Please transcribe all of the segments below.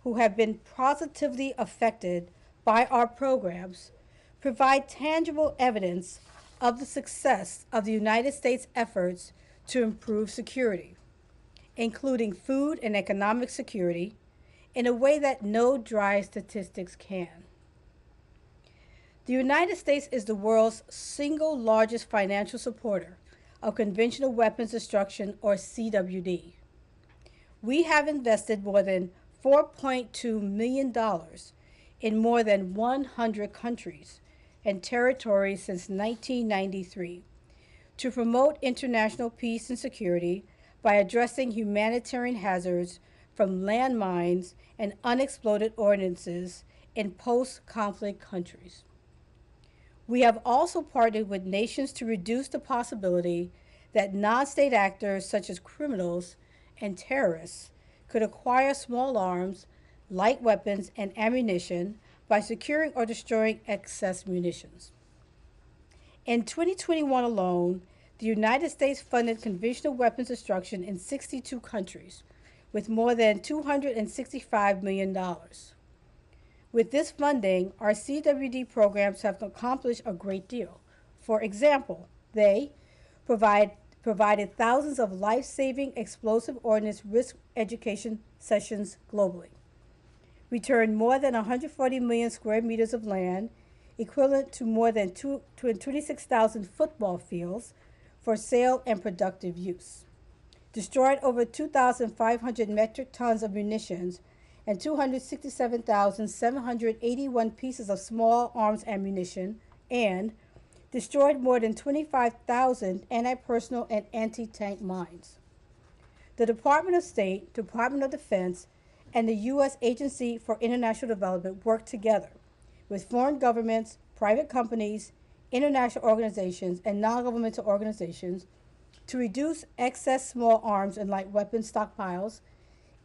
who have been positively affected by our programs provide tangible evidence of the success of the United States efforts to improve security, including food and economic security, in a way that no dry statistics can. The United States is the world's single largest financial supporter of conventional weapons destruction, or CWD. We have invested more than $4.2 million in more than 100 countries and territories since 1993 to promote international peace and security by addressing humanitarian hazards from landmines and unexploded ordnances in post-conflict countries. We have also partnered with nations to reduce the possibility that non-state actors such as criminals and terrorists could acquire small arms, light weapons, and ammunition by securing or destroying excess munitions. In 2021 alone, the United States funded conventional weapons destruction in 62 countries with more than $265 million. With this funding, our CWD programs have accomplished a great deal. For example, they provided thousands of life-saving explosive ordnance risk education sessions globally, returned more than 140 million square meters of land, equivalent to more than 26,000 football fields, for sale and productive use, destroyed over 2,500 metric tons of munitions and 267,781 pieces of small arms ammunition, and destroyed more than 25,000 anti-personnel and anti-tank mines. The Department of State, Department of Defense, and the U.S. Agency for International Development work together with foreign governments, private companies, international organizations, and non-governmental organizations to reduce excess small arms and light weapons stockpiles,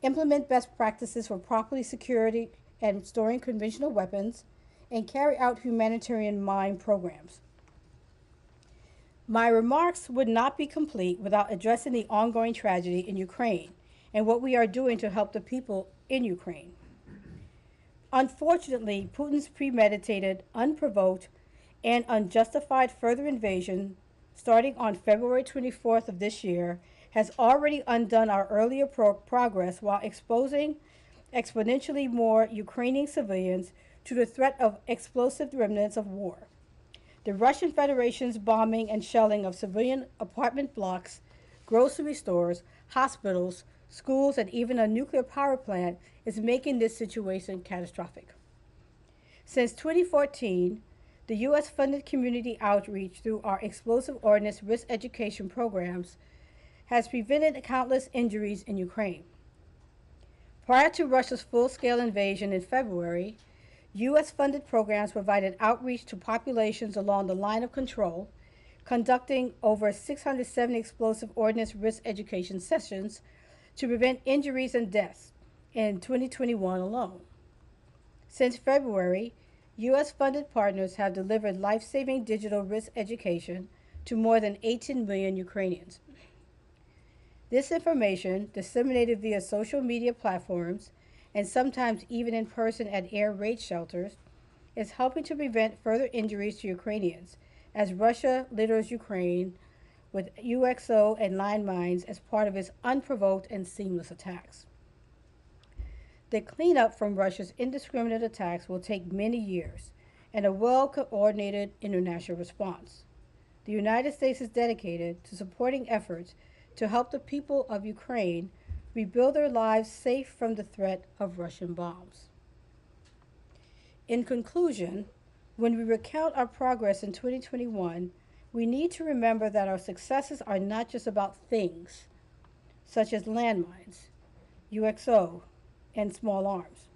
implement best practices for properly securing and storing conventional weapons, and carry out humanitarian mine programs. My remarks would not be complete without addressing the ongoing tragedy in Ukraine and what we are doing to help the people in Ukraine. Unfortunately, Putin's premeditated, unprovoked, and unjustified further invasion, starting on February 24th of this year, has already undone our earlier progress while exposing exponentially more Ukrainian civilians to the threat of explosive remnants of war. The Russian Federation's bombing and shelling of civilian apartment blocks, grocery stores, hospitals, schools, and even a nuclear power plant is making this situation catastrophic. Since 2014, the U.S. funded community outreach through our explosive ordnance risk education programs has prevented countless injuries in Ukraine. Prior to Russia's full-scale invasion in February, U.S. funded programs provided outreach to populations along the line of control, conducting over 670 explosive ordnance risk education sessions to prevent injuries and deaths in 2021 alone. Since February, U.S. funded partners have delivered life-saving digital risk education to more than 18 million Ukrainians. This information, disseminated via social media platforms and sometimes even in person at air raid shelters, is helping to prevent further injuries to Ukrainians as Russia litters Ukraine with UXO and landmines as part of its unprovoked and seamless attacks. The cleanup from Russia's indiscriminate attacks will take many years and a well-coordinated international response. The United States is dedicated to supporting efforts to help the people of Ukraine rebuild their lives safe from the threat of Russian bombs. In conclusion, when we recount our progress in 2021, we need to remember that our successes are not just about things, such as landmines, UXO, and small arms.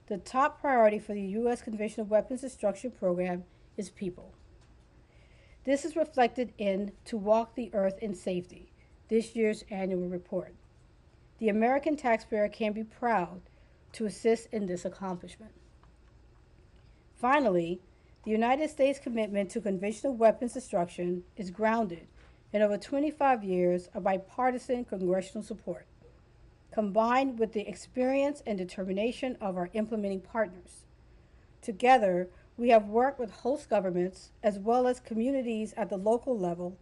The top priority for the U.S. Conventional Weapons Destruction Program is people. This is reflected in To Walk the Earth in Safety, this year's annual report. The American taxpayer can be proud to assist in this accomplishment. Finally, the United States' commitment to conventional weapons destruction is grounded in over 25 years of bipartisan congressional support. combined with the experience and determination of our implementing partners. Together, we have worked with host governments as well as communities at the local level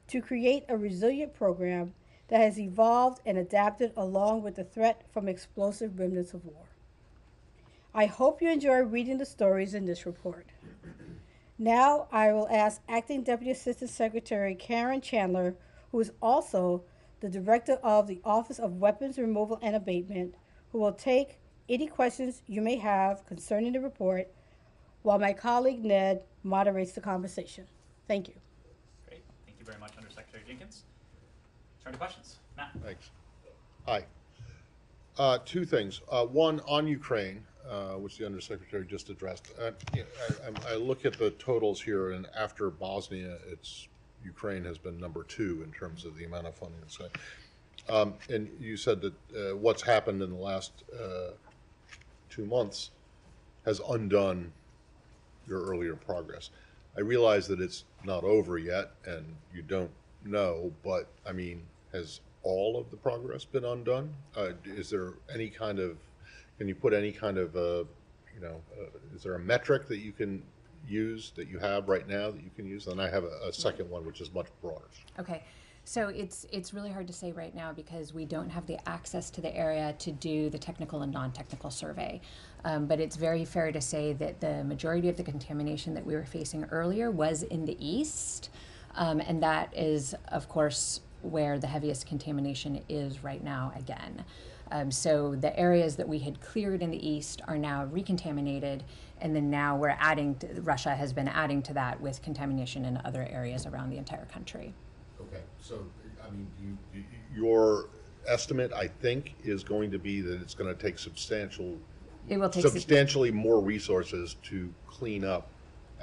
to create a resilient program that has evolved and adapted along with the threat from explosive remnants of war. I hope you enjoy reading the stories in this report. Now I will ask Acting Deputy Assistant Secretary Karen Chandler, who is also the Director of the Office of Weapons Removal and Abatement, who will take any questions you may have concerning the report while my colleague Ned moderates the conversation. Thank you. Great. Thank you very much, Undersecretary Jenkins. Turn to questions. Matt. Thanks. Hi. Two things. One, on Ukraine, which the Undersecretary just addressed. I look at the totals here, and after Bosnia, Ukraine has been number 2 in terms of the amount of funding. So, and you said that what's happened in the last 2 months has undone your earlier progress. I realize that it's not over yet, and you don't know, but I mean, has all of the progress been undone? Is there any kind of, can you put any kind of, is there a metric that you can use, that you have right now that you can use? And I have a second one, which is much broader. Okay. So it's really hard to say right now because we don't have the access to the area to do the technical and non-technical survey. But it's very fair to say that the majority of the contamination that we were facing earlier was in the east. And that is, of course, where the heaviest contamination is right now again. So the areas that we had cleared in the east are now recontaminated, and then now we're adding to, Russia has been adding to that with contamination in other areas around the entire country. Okay, so I mean, your estimate, I think, is going to be that it's going to take substantially more resources to clean up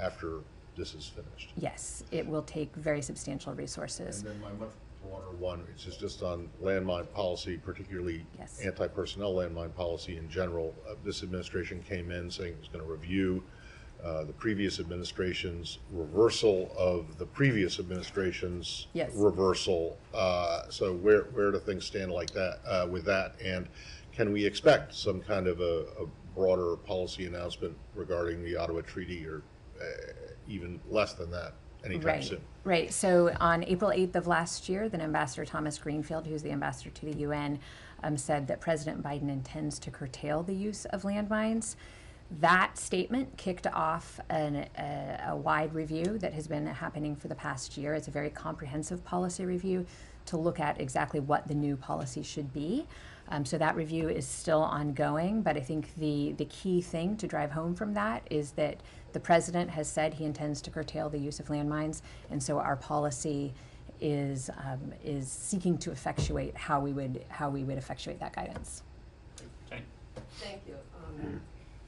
after this is finished. Yes, it will take very substantial resources. And then my much broader one, which is just on landmine policy, particularly anti-personnel landmine policy in general. This administration came in saying it was going to review the previous administration's reversal of the previous administration's reversal. So where do things stand like that with that? And can we expect some kind of a broader policy announcement regarding the Ottawa Treaty, or even less than that anytime soon? Right. So on April 8th of last year, then Ambassador Thomas Greenfield, who's the ambassador to the UN, said that President Biden intends to curtail the use of landmines. That statement kicked off a wide review that has been happening for the past year. It's a very comprehensive policy review to look at exactly what the new policy should be. So that review is still ongoing, but I think the key thing to drive home from that is that the president has said he intends to curtail the use of landmines, and so our policy is seeking to effectuate how we would effectuate that guidance. Jane. Thank you.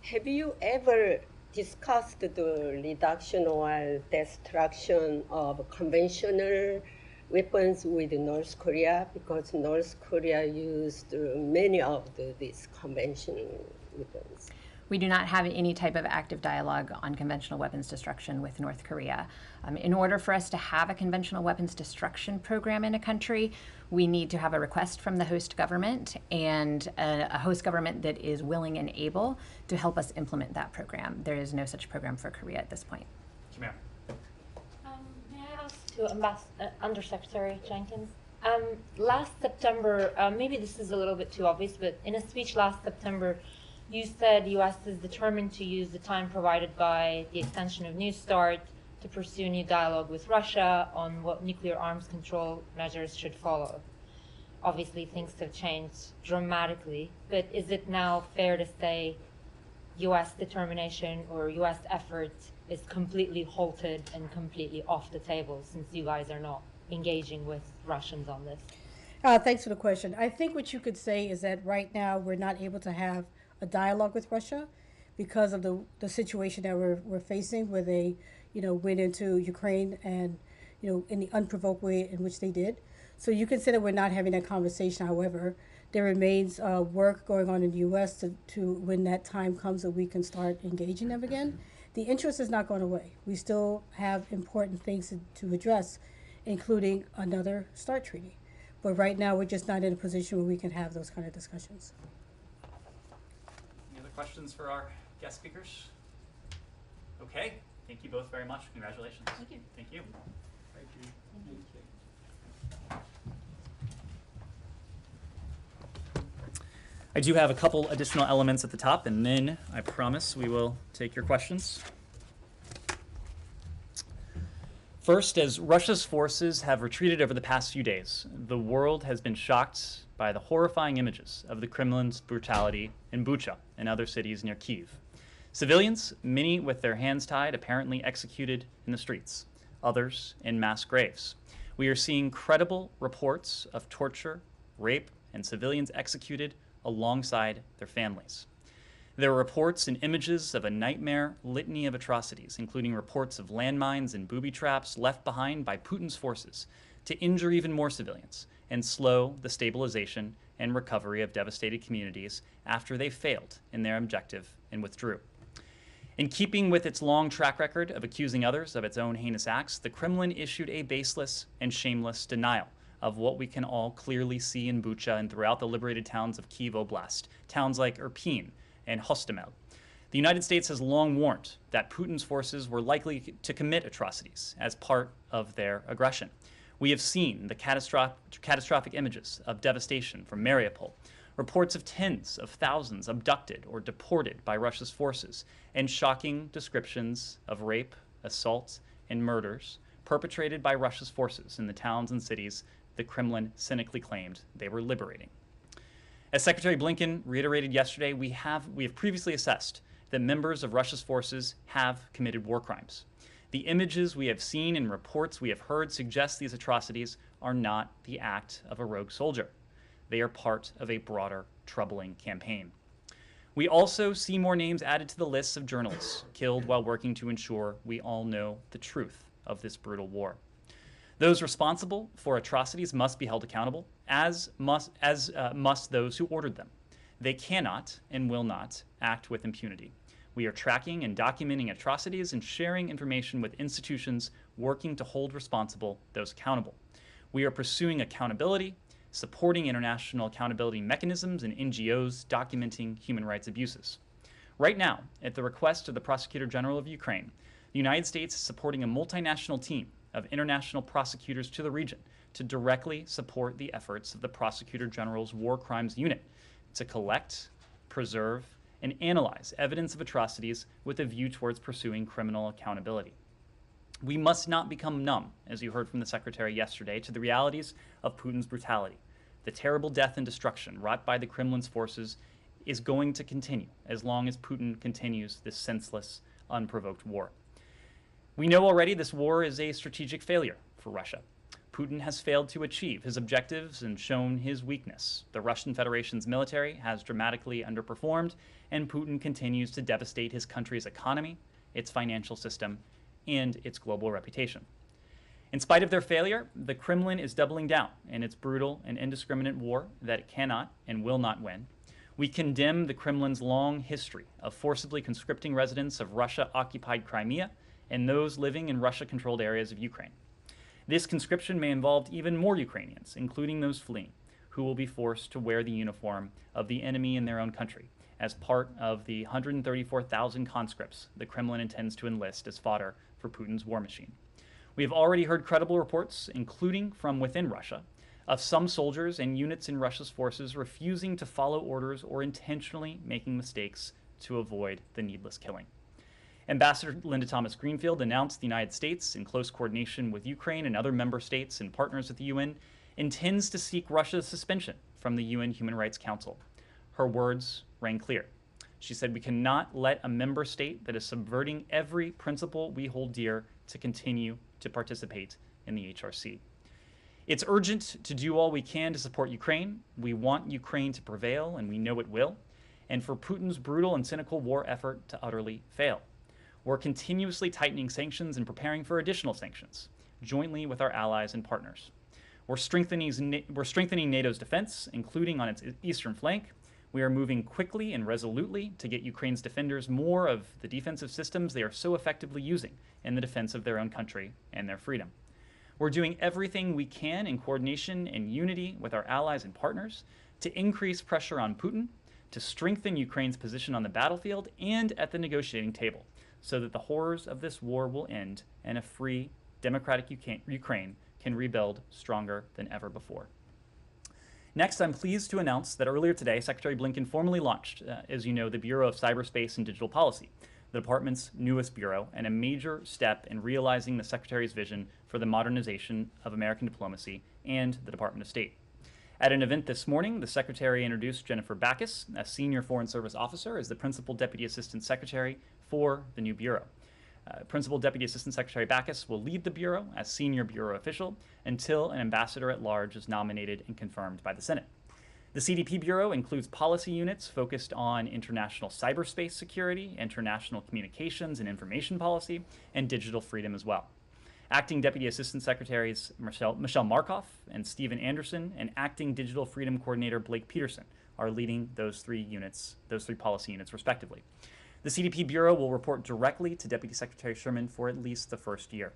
Have you ever discussed the reduction or destruction of conventional weapons with North Korea? Because North Korea used many of these conventional weapons. We do not have any type of active dialogue on conventional weapons destruction with North Korea. In order for us to have a conventional weapons destruction program in a country, we need to have a request from the host government, and a host government that is willing and able to help us implement that program. There is no such program for Korea at this point. May I ask to Undersecretary Jenkins? Last September, maybe this is a little bit too obvious, but in a speech last September, you said U.S. is determined to use the time provided by the extension of New START to pursue new dialogue with Russia on what nuclear arms control measures should follow. Obviously, things have changed dramatically, but is it now fair to say U.S. determination or U.S. effort is completely halted and completely off the table since you guys are not engaging with Russians on this? Thanks for the question. I think what you could say is that right now we're not able to have a dialogue with Russia because of the situation that we're facing, where they, went into Ukraine and, in the unprovoked way in which they did. So you can say that we're not having that conversation. However, there remains work going on in the U.S. to when that time comes that we can start engaging them again. The interest is not going away. We still have important things to address, including another START treaty. But right now, we're just not in a position where we can have those kind of discussions. Any other questions for our guest speakers? Okay, thank you both very much. Congratulations. Thank you. Thank you. Thank you. I do have a couple additional elements at the top, and then I promise we will take your questions. First, as Russia's forces have retreated over the past few days, the world has been shocked by the horrifying images of the Kremlin's brutality in Bucha and other cities near Kyiv. Civilians, many with their hands tied, apparently executed in the streets, others in mass graves. We are seeing credible reports of torture, rape, and civilians executed alongside their families. There are reports and images of a nightmare litany of atrocities, including reports of landmines and booby traps left behind by Putin's forces to injure even more civilians and slow the stabilization and recovery of devastated communities after they failed in their objective and withdrew. In keeping with its long track record of accusing others of its own heinous acts, the Kremlin issued a baseless and shameless denial of what we can all clearly see in Bucha and throughout the liberated towns of Kyiv Oblast, towns like Irpin and Hostomel. The United States has long warned that Putin's forces were likely to commit atrocities as part of their aggression. We have seen the catastrophic images of devastation from Mariupol, reports of tens of thousands abducted or deported by Russia's forces, and shocking descriptions of rape, assault, and murders perpetrated by Russia's forces in the towns and cities the Kremlin cynically claimed they were liberating. As Secretary Blinken reiterated yesterday, we have previously assessed that members of Russia's forces have committed war crimes. The images we have seen and reports we have heard suggest these atrocities are not the act of a rogue soldier. They are part of a broader, troubling campaign. We also see more names added to the lists of journalists killed while working to ensure we all know the truth of this brutal war. Those responsible for atrocities must be held accountable, as must those who ordered them. They cannot and will not act with impunity. We are tracking and documenting atrocities and sharing information with institutions working to hold responsible those accountable. We are pursuing accountability, supporting international accountability mechanisms and NGOs documenting human rights abuses. Right now, at the request of the Prosecutor General of Ukraine, the United States is supporting a multinational team of international prosecutors to the region to directly support the efforts of the Prosecutor General's War Crimes Unit to collect, preserve, and analyze evidence of atrocities with a view towards pursuing criminal accountability. We must not become numb, as you heard from the Secretary yesterday, to the realities of Putin's brutality. The terrible death and destruction wrought by the Kremlin's forces is going to continue as long as Putin continues this senseless, unprovoked war. We know already this war is a strategic failure for Russia. Putin has failed to achieve his objectives and shown his weakness. The Russian Federation's military has dramatically underperformed, and Putin continues to devastate his country's economy, its financial system, and its global reputation. In spite of their failure, the Kremlin is doubling down in its brutal and indiscriminate war that it cannot and will not win. We condemn the Kremlin's long history of forcibly conscripting residents of Russia-occupied Crimea and those living in Russia-controlled areas of Ukraine. This conscription may involve even more Ukrainians, including those fleeing, who will be forced to wear the uniform of the enemy in their own country as part of the 134,000 conscripts the Kremlin intends to enlist as fodder for Putin's war machine. We have already heard credible reports, including from within Russia, of some soldiers and units in Russia's forces refusing to follow orders or intentionally making mistakes to avoid the needless killing. Ambassador Linda Thomas-Greenfield announced the United States, in close coordination with Ukraine and other member states and partners with the UN, intends to seek Russia's suspension from the UN Human Rights Council. Her words rang clear. She said, "We cannot let a member state that is subverting every principle we hold dear to continue to participate in the HRC." It's urgent to do all we can to support Ukraine. We want Ukraine to prevail, and we know it will, and for Putin's brutal and cynical war effort to utterly fail. We're continuously tightening sanctions and preparing for additional sanctions, jointly with our allies and partners. We're strengthening NATO's defense, including on its eastern flank. We are moving quickly and resolutely to get Ukraine's defenders more of the defensive systems they are so effectively using in the defense of their own country and their freedom. We're doing everything we can in coordination and unity with our allies and partners to increase pressure on Putin, to strengthen Ukraine's position on the battlefield and at the negotiating table, so that the horrors of this war will end and a free, democratic Ukraine can rebuild stronger than ever before. Next, I'm pleased to announce that earlier today, Secretary Blinken formally launched, as you know, the Bureau of Cyberspace and Digital Policy, the department's newest bureau, and a major step in realizing the Secretary's vision for the modernization of American diplomacy and the Department of State. At an event this morning, the Secretary introduced Jennifer Backus, a senior Foreign Service officer, as the Principal Deputy Assistant Secretary for the new bureau. Principal Deputy Assistant Secretary Backus will lead the bureau as senior bureau official until an ambassador at large is nominated and confirmed by the Senate. The CDP Bureau includes policy units focused on international cyberspace security, international communications and information policy, and digital freedom as well. Acting Deputy Assistant Secretaries Michelle Markoff and Stephen Anderson and Acting Digital Freedom Coordinator Blake Peterson are leading those three policy units respectively. The CDP Bureau will report directly to Deputy Secretary Sherman for at least the first year.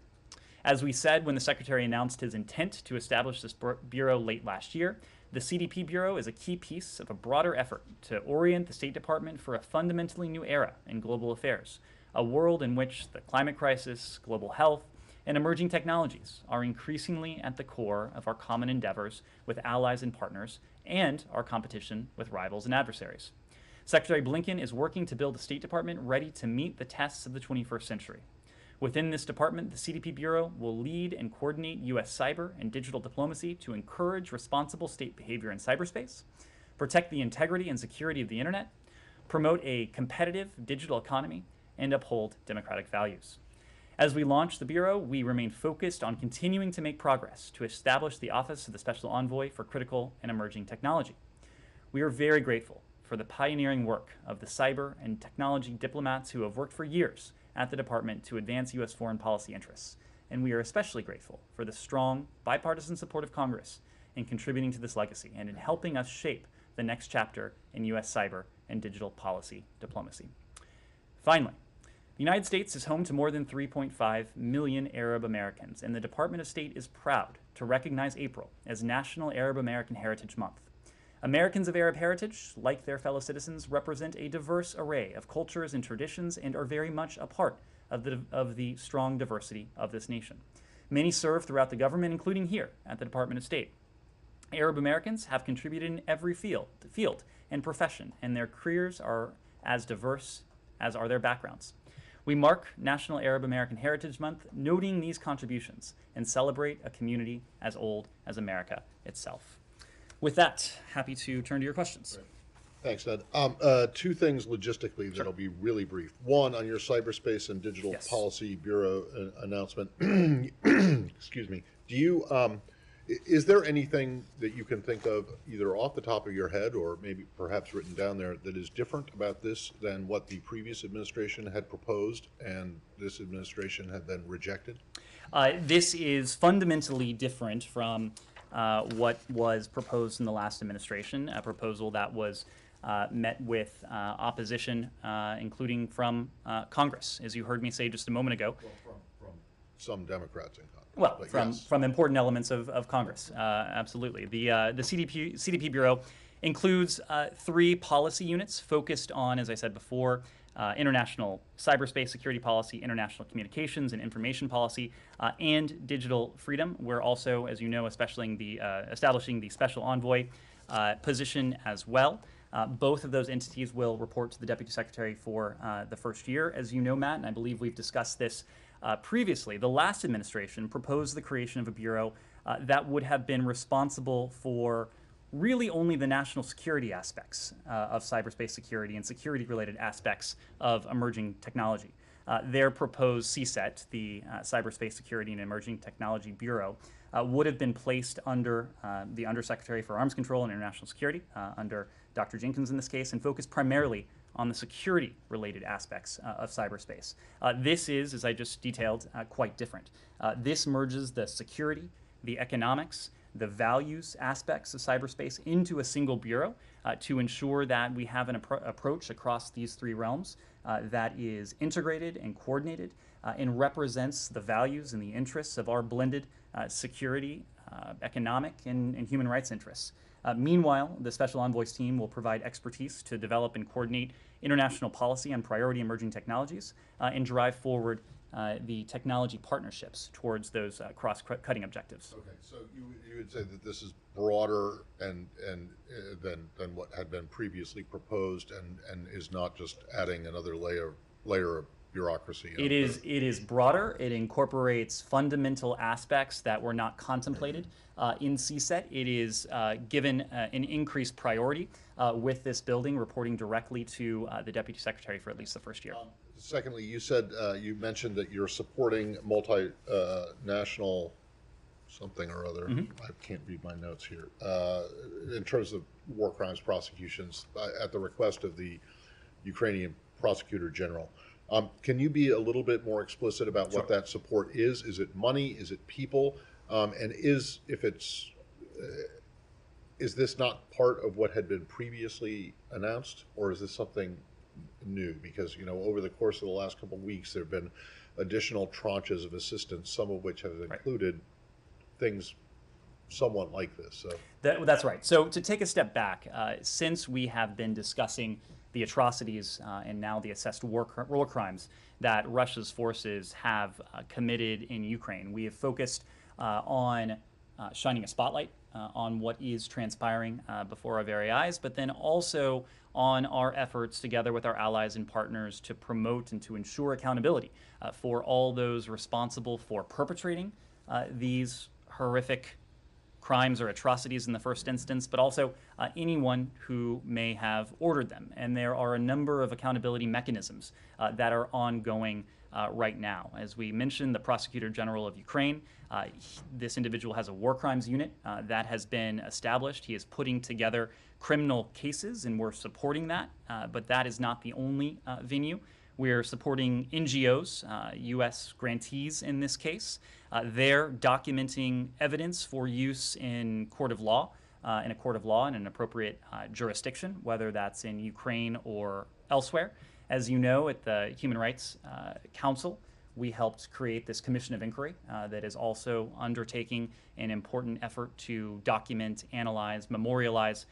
As we said when the Secretary announced his intent to establish this bureau late last year, the CDP Bureau is a key piece of a broader effort to orient the State Department for a fundamentally new era in global affairs, a world in which the climate crisis, global health, and emerging technologies are increasingly at the core of our common endeavors with allies and partners and our competition with rivals and adversaries. Secretary Blinken is working to build a State Department ready to meet the tests of the 21st century. Within this department, the CDP Bureau will lead and coordinate U.S. cyber and digital diplomacy to encourage responsible state behavior in cyberspace, protect the integrity and security of the internet, promote a competitive digital economy, and uphold democratic values. As we launch the Bureau, we remain focused on continuing to make progress to establish the Office of the Special Envoy for Critical and Emerging Technology. We are very grateful for the pioneering work of the cyber and technology diplomats who have worked for years at the department to advance U.S. foreign policy interests, and we are especially grateful for the strong, bipartisan support of Congress in contributing to this legacy and in helping us shape the next chapter in U.S. cyber and digital policy diplomacy. Finally, the United States is home to more than 3.5 million Arab Americans, and the Department of State is proud to recognize April as National Arab American Heritage Month. Americans of Arab heritage, like their fellow citizens, represent a diverse array of cultures and traditions and are very much a part of the strong diversity of this nation. Many serve throughout the government, including here at the Department of State. Arab Americans have contributed in every field and profession, and their careers are as diverse as are their backgrounds. We mark National Arab American Heritage Month, noting these contributions and celebrate a community as old as America itself. With that, happy to turn to your questions. Thanks, Ned. Two things logistically that'll be really brief. One, on your Cyberspace and Digital Policy Bureau announcement, excuse me, do you, is there anything that you can think of either off the top of your head or maybe perhaps written down there that is different about this than what the previous administration had proposed and this administration had then rejected? This is fundamentally different from what was proposed in the last administration, a proposal that was met with opposition, including from Congress, as you heard me say just a moment ago. Well, from some Democrats in Congress. Well, from important elements of Congress, absolutely. The CDP Bureau includes three policy units focused on, as I said before, international cyberspace security policy, international communications and information policy, and digital freedom. We're also, as you know, establishing the special envoy position as well. Both of those entities will report to the Deputy Secretary for the first year. As you know, Matt, and I believe we've discussed this previously, the last administration proposed the creation of a bureau that would have been responsible for really only the national security aspects of cyberspace security and security-related aspects of emerging technology. Their proposed CSET, the Cyberspace Security and Emerging Technology Bureau, would have been placed under the Undersecretary for Arms Control and International Security, under Dr. Jenkins in this case, and focused primarily on the security-related aspects of cyberspace. This is, as I just detailed, quite different. This merges the security, the economics, the values aspects of cyberspace into a single bureau to ensure that we have an approach across these three realms that is integrated and coordinated and represents the values and the interests of our blended security, economic, and human rights interests. Meanwhile, the Special Envoy's team will provide expertise to develop and coordinate international policy on priority emerging technologies and drive forward the technology partnerships towards those cross-cutting objectives. Okay, so you would say that this is broader and than what had been previously proposed, and is not just adding another layer of bureaucracy. It is broader. It incorporates fundamental aspects that were not contemplated in CSET. It is given an increased priority with this building reporting directly to the Deputy Secretary for at least the first year. Secondly, you said you mentioned that you're supporting multinational something or other. I can't read my notes here. In terms of war crimes prosecutions, at the request of the Ukrainian Prosecutor General. Can you be a little bit more explicit about what that support is? Is it money? Is it people? And is this not part of what had been previously announced, or is this something new? Because, you know, over the course of the last couple of weeks, there have been additional tranches of assistance, some of which have included things somewhat like this. So that's right. So to take a step back, since we have been discussing the atrocities and now the assessed war crimes that Russia's forces have committed in Ukraine, we have focused on shining a spotlight on what is transpiring before our very eyes, but then also on our efforts together with our allies and partners to promote and to ensure accountability for all those responsible for perpetrating these horrific crimes or atrocities in the first instance, but also anyone who may have ordered them. And there are a number of accountability mechanisms that are ongoing right now. As we mentioned, the Prosecutor General of Ukraine, this individual has a war crimes unit that has been established. He is putting together criminal cases, and we're supporting that, but that is not the only venue. We're supporting NGOs, U.S. grantees in this case. They're documenting evidence for use in a court of law in an appropriate jurisdiction, whether that's in Ukraine or elsewhere. As you know, at the Human Rights Council, we helped create this commission of inquiry that is also undertaking an important effort to document, analyze, memorialize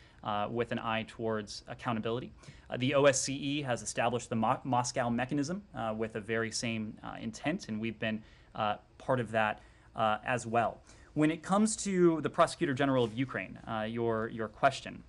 with an eye towards accountability. The OSCE has established the Moscow mechanism with a very same intent, and we've been part of that as well. When it comes to the Prosecutor General of Ukraine, your question,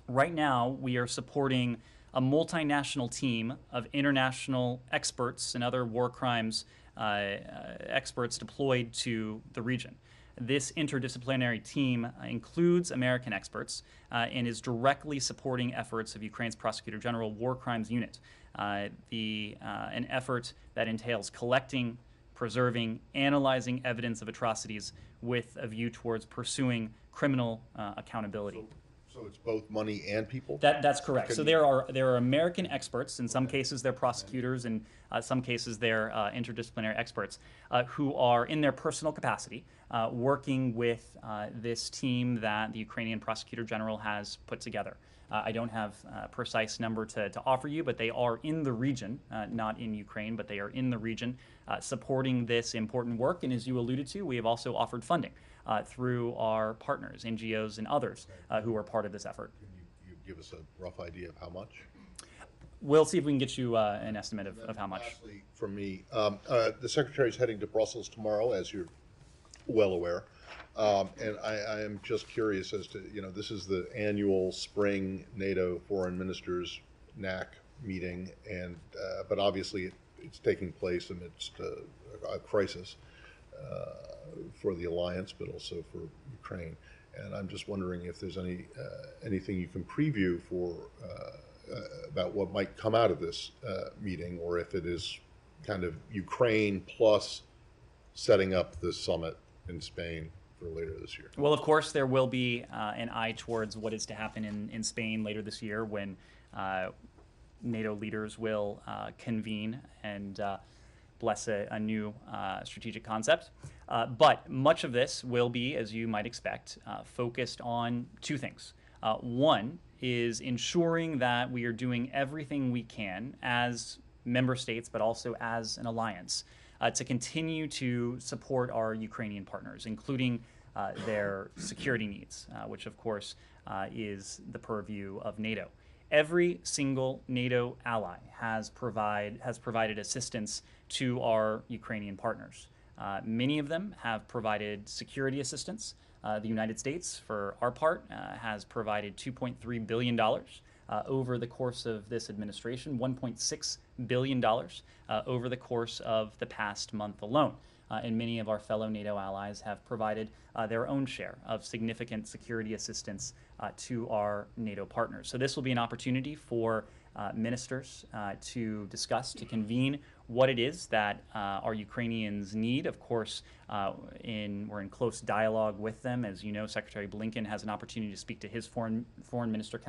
right now we are supporting a multinational team of international experts and other war crimes experts deployed to the region. This interdisciplinary team includes American experts and is directly supporting efforts of Ukraine's Prosecutor General War Crimes Unit, an effort that entails collecting, preserving, analyzing evidence of atrocities with a view towards pursuing criminal accountability. So it's both money and people? That's correct. So there are American experts. In some cases, they're prosecutors, and some cases they're interdisciplinary experts who are in their personal capacity working with this team that the Ukrainian Prosecutor General has put together. I don't have a precise number to offer you, but they are in the region, not in Ukraine, but they are in the region supporting this important work. And as you alluded to, we have also offered funding through our partners, NGOs and others who are part of this effort. Can you give us a rough idea of how much? We'll see if we can get you an estimate of how much. Lastly, from me, the Secretary is heading to Brussels tomorrow, as you're well aware. And I am just curious as to, you know, this is the annual spring NATO Foreign Ministers NAC meeting, and but obviously it's taking place amidst a crisis for the alliance, but also for Ukraine. And I'm just wondering if there's anything you can preview for about what might come out of this meeting, or if it is kind of Ukraine plus setting up the summit in Spain for later this year. Well, of course, there will be an eye towards what is to happen in Spain later this year when NATO leaders will convene. And bless a new strategic concept. But much of this will be, as you might expect, focused on two things. One is ensuring that we are doing everything we can as member states, but also as an alliance, to continue to support our Ukrainian partners, including their security needs, which of course is the purview of NATO. Every single NATO ally has provided assistance to our Ukrainian partners. Many of them have provided security assistance. The United States, for our part, has provided $2.3 billion over the course of this administration, $1.6 billion over the course of the past month alone. And many of our fellow NATO allies have provided their own share of significant security assistance to our NATO partners. So this will be an opportunity for ministers to discuss, to convene what it is that our Ukrainians need. Of course, we're in close dialogue with them. As you know, Secretary Blinken has an opportunity to speak to his foreign minister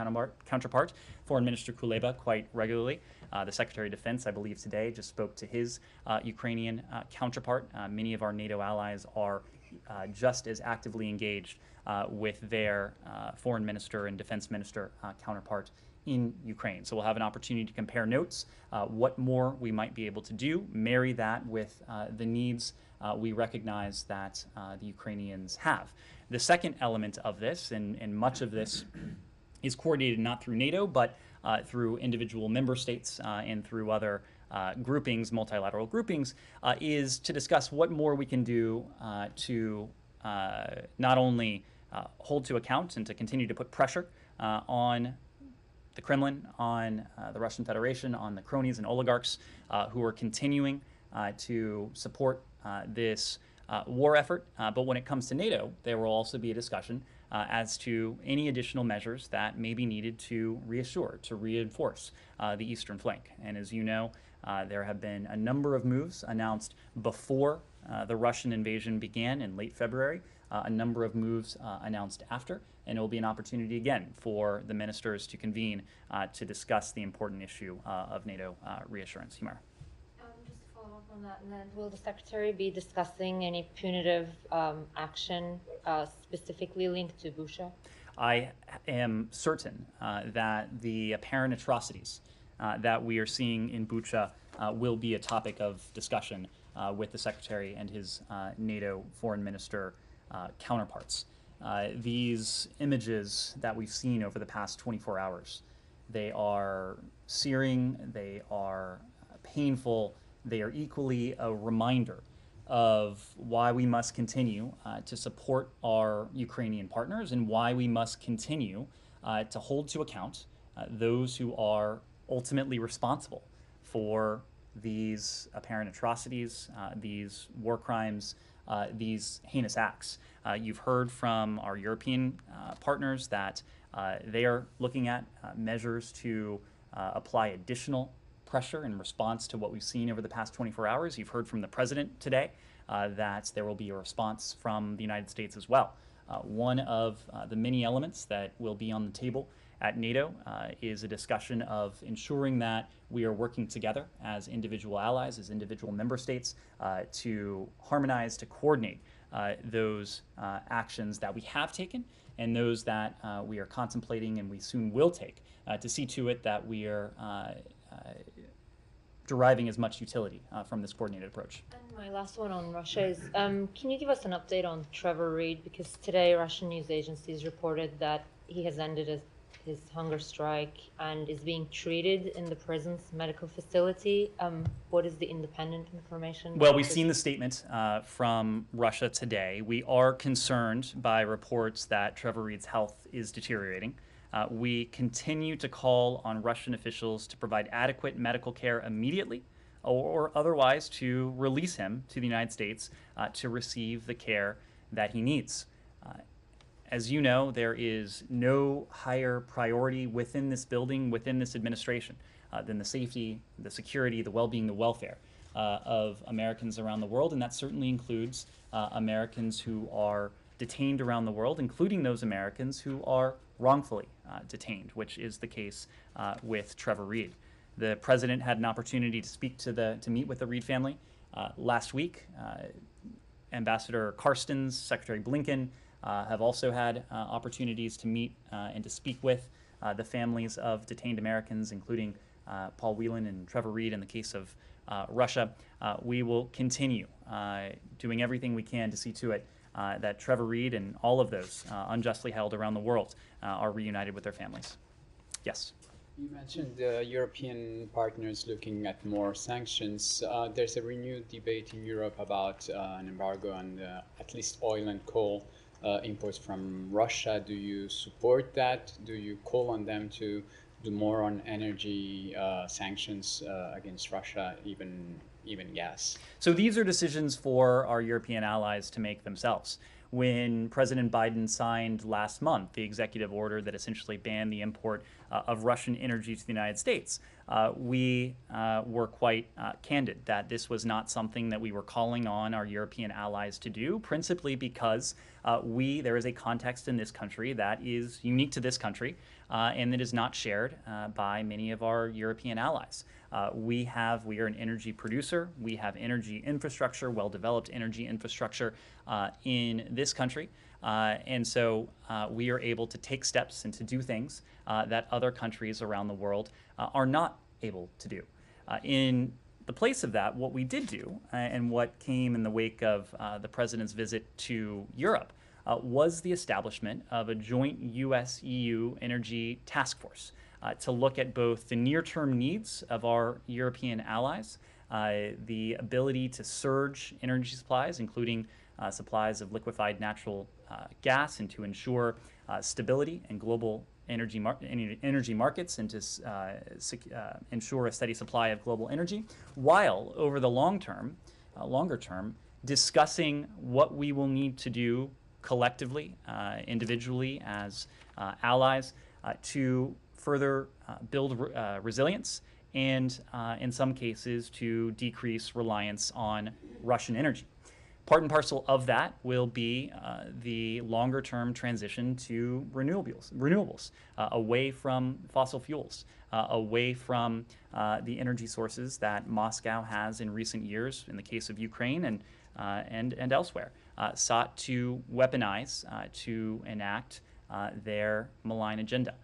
counterpart, Foreign Minister Kuleba, quite regularly. The Secretary of Defense, I believe today, just spoke to his Ukrainian counterpart. Many of our NATO allies are just as actively engaged with their foreign minister and defense minister counterpart in Ukraine. So we'll have an opportunity to compare notes, what more we might be able to do, marry that with the needs we recognize that the Ukrainians have. The second element of this, and much of this is coordinated not through NATO, but through individual member states and through other groupings, multilateral groupings, is to discuss what more we can do to not only hold to account and to continue to put pressure on the Kremlin, on the Russian Federation, on the cronies and oligarchs who are continuing to support this war effort. But when it comes to NATO, there will also be a discussion as to any additional measures that may be needed to reassure, to reinforce the eastern flank. And as you know, there have been a number of moves announced before the Russian invasion began in late February, a number of moves announced after, and it will be an opportunity again for the ministers to convene to discuss the important issue of NATO reassurance. Humara. Just to follow up on that, Ned, will the Secretary be discussing any punitive action specifically linked to Bucha? I am certain that the apparent atrocities that we are seeing in Bucha will be a topic of discussion with the Secretary and his NATO foreign minister counterparts. These images that we've seen over the past 24 hours, they are searing, they are painful, they are equally a reminder of why we must continue to support our Ukrainian partners and why we must continue to hold to account those who are ultimately responsible for these apparent atrocities, these war crimes, these heinous acts. You've heard from our European partners that they are looking at measures to apply additional pressure in response to what we've seen over the past 24 hours. You've heard from the president today that there will be a response from the United States as well. One of the many elements that will be on the table at NATO is a discussion of ensuring that we are working together as individual allies, as individual member states, to harmonize, to coordinate those actions that we have taken and those that we are contemplating and we soon will take to see to it that we are deriving as much utility from this coordinated approach. And my last one on Russia is, can you give us an update on Trevor Reed? Because today Russian news agencies reported that he has ended his hunger strike and is being treated in the prison's medical facility. What is the independent information? Well, we've seen the statement from Russia today. We are concerned by reports that Trevor Reed's health is deteriorating. We continue to call on Russian officials to provide adequate medical care immediately or otherwise to release him to the United States to receive the care that he needs. As you know, there is no higher priority within this building, within this administration, than the safety, the security, the well-being, the welfare of Americans around the world, and that certainly includes Americans who are detained around the world, including those Americans who are wrongfully detained, which is the case with Trevor Reed. The president had an opportunity to meet with the Reed family Last week, Ambassador Carstens, Secretary Blinken have also had opportunities to meet and to speak with the families of detained Americans, including Paul Whelan and Trevor Reed in the case of Russia. We will continue doing everything we can to see to it that Trevor Reed and all of those unjustly held around the world are reunited with their families. Yes. You mentioned European partners looking at more sanctions. There's a renewed debate in Europe about an embargo on at least oil and coal imports from Russia. Do you support that? Do you call on them to do more on energy sanctions against Russia, even gas? So these are decisions for our European allies to make themselves. When President Biden signed last month the executive order that essentially banned the import of Russian energy to the United States, we were quite candid that this was not something that we were calling on our European allies to do, principally because there is a context in this country that is unique to this country and that is not shared by many of our European allies. We are an energy producer. We have energy infrastructure, well-developed energy infrastructure in this country. And so we are able to take steps and to do things that other countries around the world are not able to do. In the place of that, what we did do and what came in the wake of the president's visit to Europe was the establishment of a joint US-EU energy task force to look at both the near-term needs of our European allies, the ability to surge energy supplies, including supplies of liquefied natural gas, and to ensure stability in global energy markets, and to ensure a steady supply of global energy, while over the longer term, discussing what we will need to do collectively, individually as allies, to further build resilience and, in some cases, to decrease reliance on Russian energy. Part and parcel of that will be the longer-term transition to renewables, away from fossil fuels, away from the energy sources that Moscow has in recent years, in the case of Ukraine and elsewhere, sought to weaponize to enact their malign agenda.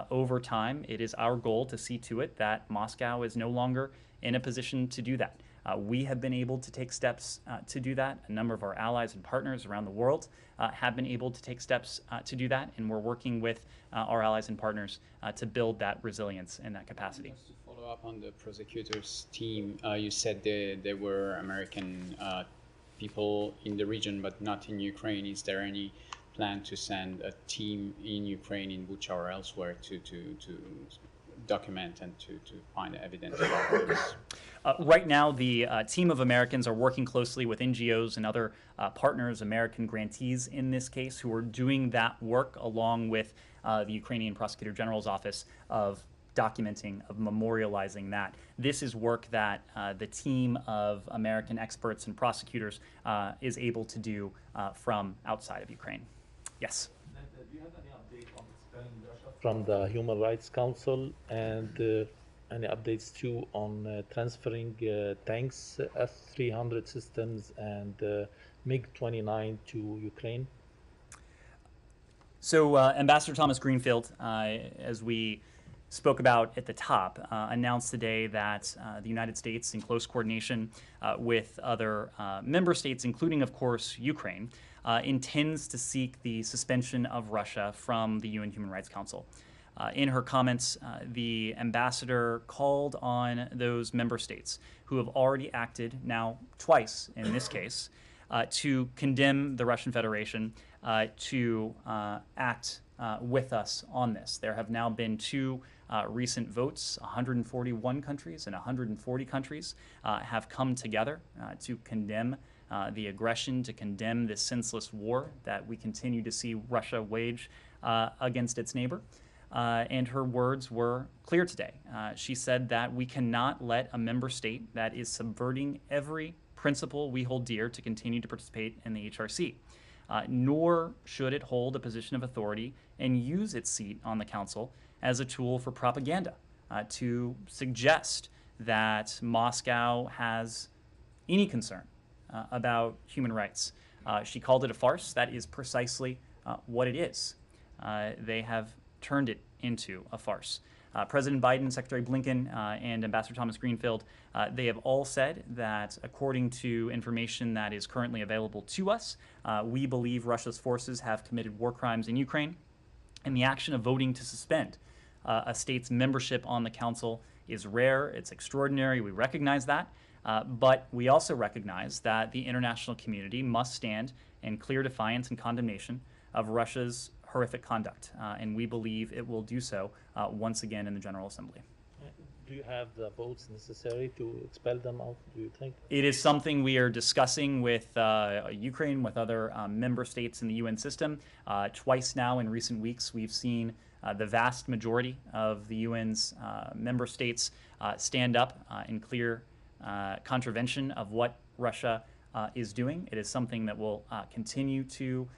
Over time, it is our goal to see to it that Moscow is no longer in a position to do that. We have been able to take steps to do that. A number of our allies and partners around the world have been able to take steps to do that, and we're working with our allies and partners to build that resilience and that capacity. Just to follow up on the prosecutors team, you said there were American people in the region, but not in Ukraine. Is there any plan to send a team in Ukraine, in Bucha or elsewhere, to document and to find evidence about this? Right now, the team of Americans are working closely with NGOs and other partners, American grantees in this case, who are doing that work along with the Ukrainian Prosecutor General's office of documenting, of memorializing that. This is work that the team of American experts and prosecutors is able to do from outside of Ukraine. Yes? Do you have any update on expelling Russia from the Human Rights Council, and any updates too on transferring tanks, F-300 systems, and MiG-29 to Ukraine? So Ambassador Thomas Greenfield, as we spoke about at the top, announced today that the United States, in close coordination with other member states, including, of course, Ukraine, intends to seek the suspension of Russia from the UN Human Rights Council. In her comments, the ambassador called on those member states who have already acted, now twice in this case, to condemn the Russian Federation, to act with us on this. There have now been two recent votes. 141 countries and 140 countries have come together to condemn the aggression, to condemn this senseless war that we continue to see Russia wage against its neighbor. And her words were clear today. She said that we cannot let a member state that is subverting every principle we hold dear to continue to participate in the HRC. Nor should it hold a position of authority and use its seat on the council as a tool for propaganda, to suggest that Moscow has any concern about human rights. She called it a farce. That is precisely what it is. They have turned it into a farce. President Biden, Secretary Blinken, and Ambassador Thomas Greenfield, they have all said that according to information that is currently available to us, we believe Russia's forces have committed war crimes in Ukraine, and the action of voting to suspend a state's membership on the council is rare, it's extraordinary, we recognize that, but we also recognize that the international community must stand in clear defiance and condemnation of Russia's horrific conduct, and we believe it will do so once again in the General Assembly. Do you have the votes necessary to expel them out, do you think? It is something we are discussing with Ukraine, with other member states in the UN system. Twice now in recent weeks, we've seen the vast majority of the UN's member states stand up in clear contravention of what Russia is doing. It is something that we'll continue to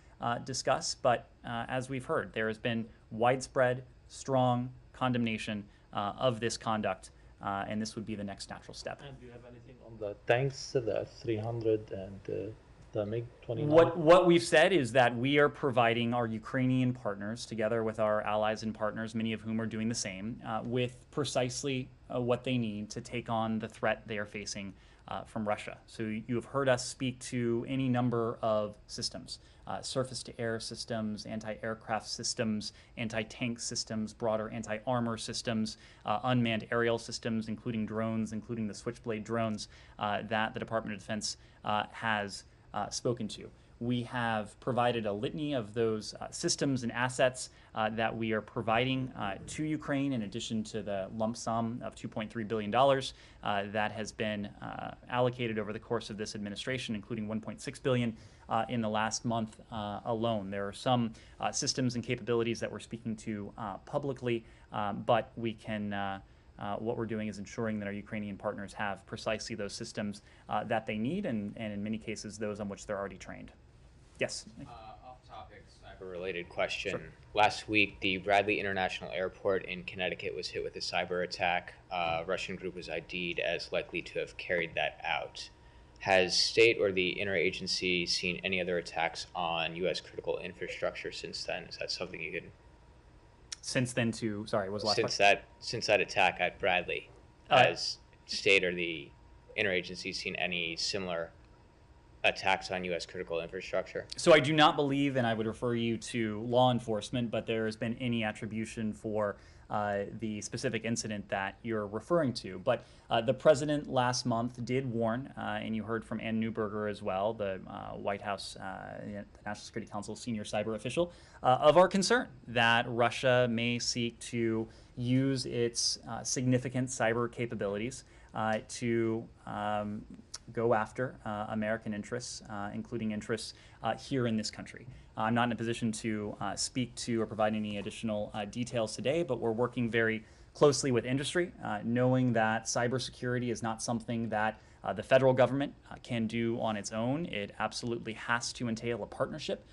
discuss, but as we've heard, there has been widespread, strong condemnation of this conduct, and this would be the next natural step. And do you have anything on the tanks, the F-300 and the MiG-29? What we've said is that we are providing our Ukrainian partners, together with our allies and partners, many of whom are doing the same, with precisely what they need to take on the threat they are facing from Russia. So you have heard us speak to any number of systems, surface-to-air systems, anti-aircraft systems, anti-tank systems, broader anti-armor systems, unmanned aerial systems, including drones, including the Switchblade drones that the Department of Defense has spoken to. We have provided a litany of those systems and assets that we are providing to Ukraine, in addition to the lump sum of $2.3 billion that has been allocated over the course of this administration, including $1.6 billion in the last month alone. There are some systems and capabilities that we're speaking to publicly, but we can what we're doing is ensuring that our Ukrainian partners have precisely those systems that they need, and in many cases, those on which they're already trained. Yes? Off-topic, cyber-related question. Sure. Last week, the Bradley International Airport in Connecticut was hit with a cyber attack. A Russian group was ID'd as likely to have carried that out. Has state or the interagency seen any other attacks on U.S. critical infrastructure since then? Is that something you could... Since then to, sorry, was last Since that attack at Bradley, has state or the interagency seen any similar attacks on U.S. critical infrastructure? So I do not believe, and I would refer you to law enforcement, but there has been any attribution for the specific incident that you're referring to. But the president last month did warn, and you heard from Ann Neuberger as well, the White House, the National Security Council senior cyber official, of our concern that Russia may seek to use its significant cyber capabilities to go after American interests, including interests here in this country. I'm not in a position to speak to or provide any additional details today, but we're working very closely with industry, knowing that cybersecurity is not something that the federal government can do on its own. It absolutely has to entail a partnership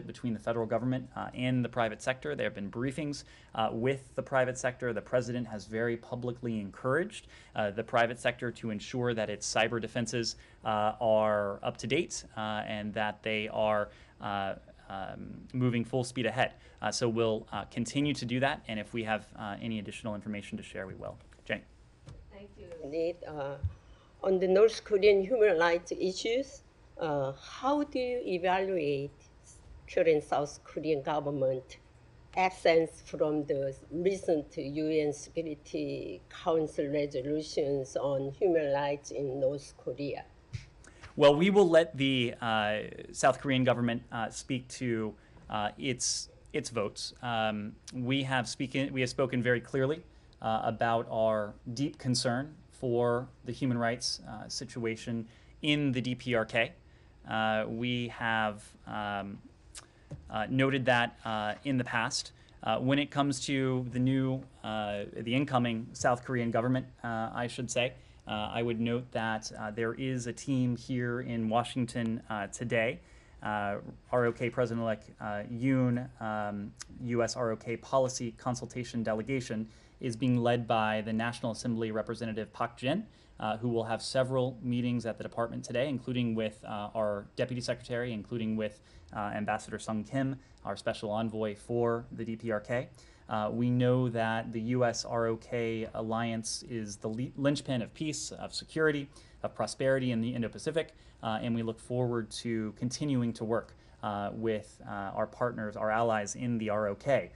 between the federal government and the private sector. There have been briefings with the private sector. The president has very publicly encouraged the private sector to ensure that its cyber defenses are up to date and that they are moving full speed ahead. So we'll continue to do that, and if we have any additional information to share, we will. Jane. Thank you, Ned. On the North Korean human rights issues, how do you evaluate current South Korean government absence from the recent UN Security Council resolutions on human rights in North Korea? Well, we will let the South Korean government speak to its votes. We have spoken very clearly about our deep concern for the human rights situation in the DPRK. We have noted that in the past. When it comes to the incoming South Korean government, I should say, I would note that there is a team here in Washington today. ROK President-elect Yoon, U.S. ROK Policy Consultation Delegation, is being led by the National Assembly Representative Pak Jin, who will have several meetings at the department today, including with our Deputy Secretary, including with Ambassador Sung Kim, our special envoy for the DPRK. We know that the U.S. ROK alliance is the linchpin of peace, of security, of prosperity in the Indo-Pacific, and we look forward to continuing to work with our partners, our allies in the ROK,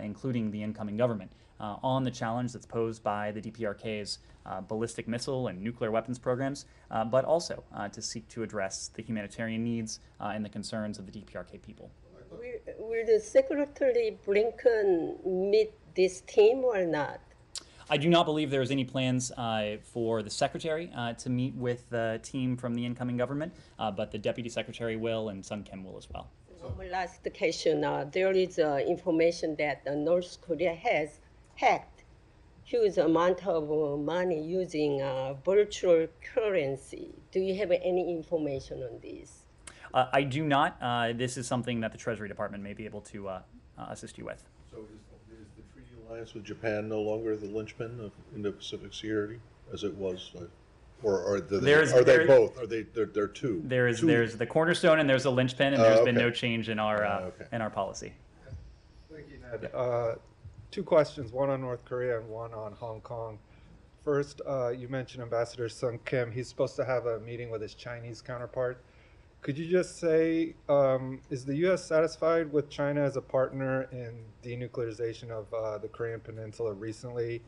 including the incoming government, on the challenge that's posed by the DPRK's ballistic missile and nuclear weapons programs, but also to seek to address the humanitarian needs and the concerns of the DPRK people. Will the Secretary Blinken meet this team or not? I do not believe there's any plans for the Secretary to meet with the team from the incoming government, but the Deputy Secretary will, and Sung Kim will as well. One last question. There is information that North Korea has hacked huge amount of money using virtual currency. Do you have any information on this? I do not. This is something that the Treasury Department may be able to assist you with. So is the treaty alliance with Japan no longer the linchpin of Indo-Pacific security as it was? Or are they both? Are they're two? There's the cornerstone and there's a linchpin, and there's been no change in our policy. Thank you, Ned. Two questions, one on North Korea and one on Hong Kong. First, you mentioned Ambassador Sung Kim. He's supposed to have a meeting with his Chinese counterpart. Could you just say, is the U.S. satisfied with China as a partner in denuclearization of the Korean Peninsula recently?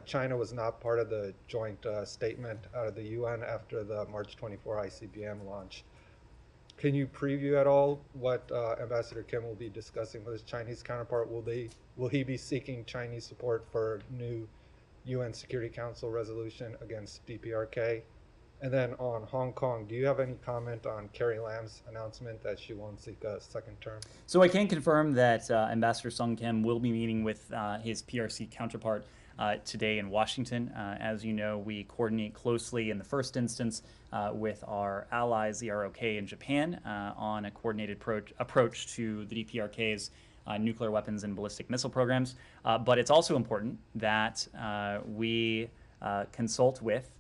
China was not part of the joint statement out of the UN after the March 24 ICBM launch. Can you preview at all what Ambassador Kim will be discussing with his Chinese counterpart? Will he be seeking Chinese support for new UN Security Council resolution against DPRK? And then on Hong Kong, do you have any comment on Carrie Lam's announcement that she won't seek a second term? So I can confirm that Ambassador Sung Kim will be meeting with his PRC counterpart today in Washington. As you know, we coordinate closely in the first instance with our allies, the ROK in Japan, on a coordinated approach to the DPRK's nuclear weapons and ballistic missile programs. But it's also important that we consult with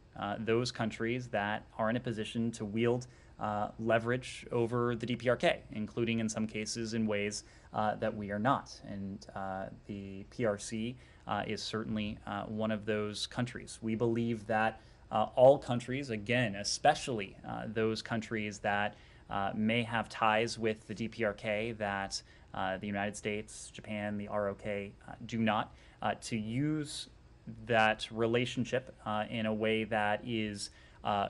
those countries that are in a position to wield leverage over the DPRK, including in some cases in ways that we are not. And the PRC is certainly one of those countries. We believe that all countries, again, especially those countries that may have ties with the DPRK that the United States, Japan, the ROK do not, to use that relationship in a way that is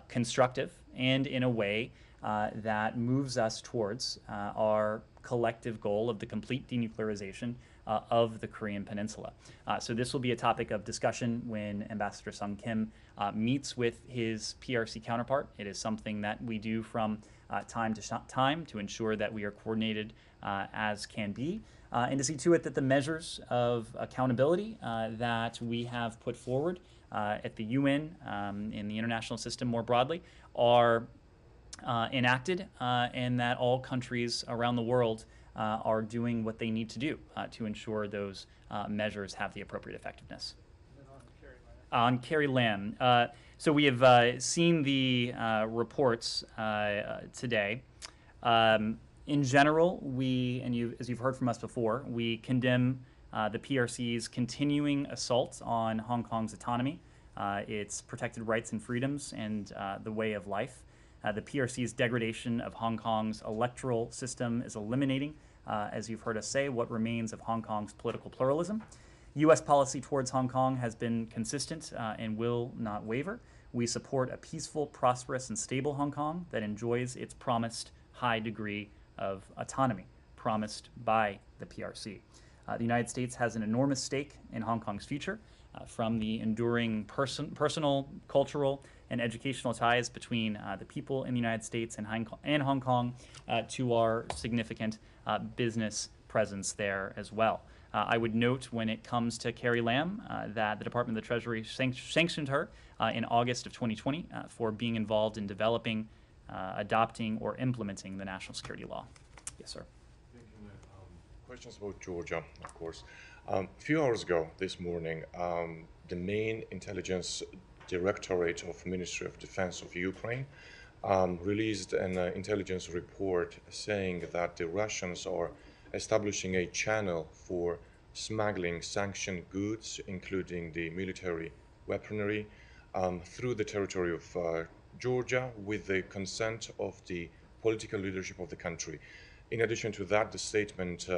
constructive and in a way that moves us towards our collective goal of the complete denuclearization of the Korean Peninsula. So this will be a topic of discussion when Ambassador Sung Kim meets with his PRC counterpart. It is something that we do from time to time to ensure that we are coordinated as can be, and to see to it that the measures of accountability that we have put forward at the UN, in the international system more broadly, are enacted, and that all countries around the world are doing what they need to do to ensure those measures have the appropriate effectiveness. On Carrie Lam, so we have seen the reports today. In general, as you've heard from us before, we condemn the PRC's continuing assault on Hong Kong's autonomy, its protected rights and freedoms, and the way of life. The PRC's degradation of Hong Kong's electoral system is eliminating, as you've heard us say, what remains of Hong Kong's political pluralism. U.S. policy towards Hong Kong has been consistent and will not waver. We support a peaceful, prosperous, and stable Hong Kong that enjoys its promised high degree of autonomy promised by the PRC. The United States has an enormous stake in Hong Kong's future, from the enduring personal, cultural, and educational ties between the people in the United States and Hong Kong to our significant business presence there as well. I would note when it comes to Carrie Lam that the Department of the Treasury sanctioned her in August of 2020 for being involved in developing, adopting, or implementing the national security law. Yes, sir. Thank you, Ned. Questions about Georgia, of course. A few hours ago this morning, the main intelligence directorate of Ministry of Defense of Ukraine released an intelligence report saying that the Russians are establishing a channel for smuggling sanctioned goods, including the military weaponry, through the territory of Georgia with the consent of the political leadership of the country. In addition to that, the statement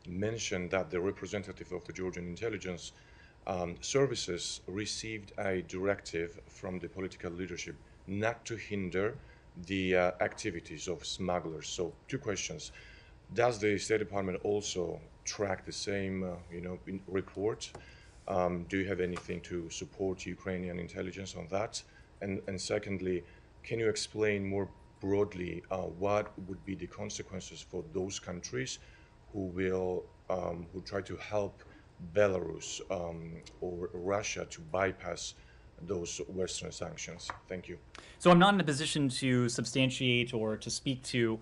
mentioned that the representative of the Georgian intelligence services received a directive from the political leadership not to hinder the activities of smugglers. So, two questions. Does the State Department also track the same report? Do you have anything to support Ukrainian intelligence on that? And secondly, can you explain more broadly what would be the consequences for those countries who try to help Belarus or Russia to bypass those Western sanctions? Thank you. So I'm not in a position to substantiate or to speak to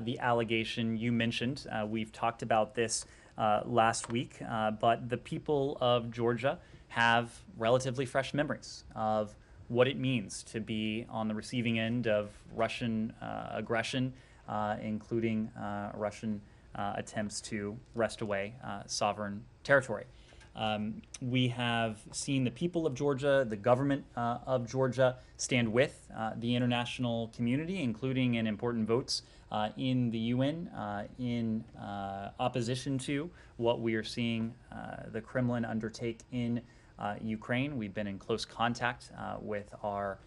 the allegation you mentioned. We've talked about this last week, but the people of Georgia have relatively fresh memories of what it means to be on the receiving end of Russian aggression, including Russian attempts to wrest away sovereign territory. We have seen the people of Georgia, the government of Georgia, stand with the international community, including in important votes in the UN in opposition to what we are seeing the Kremlin undertake in Ukraine. We've been in close contact with our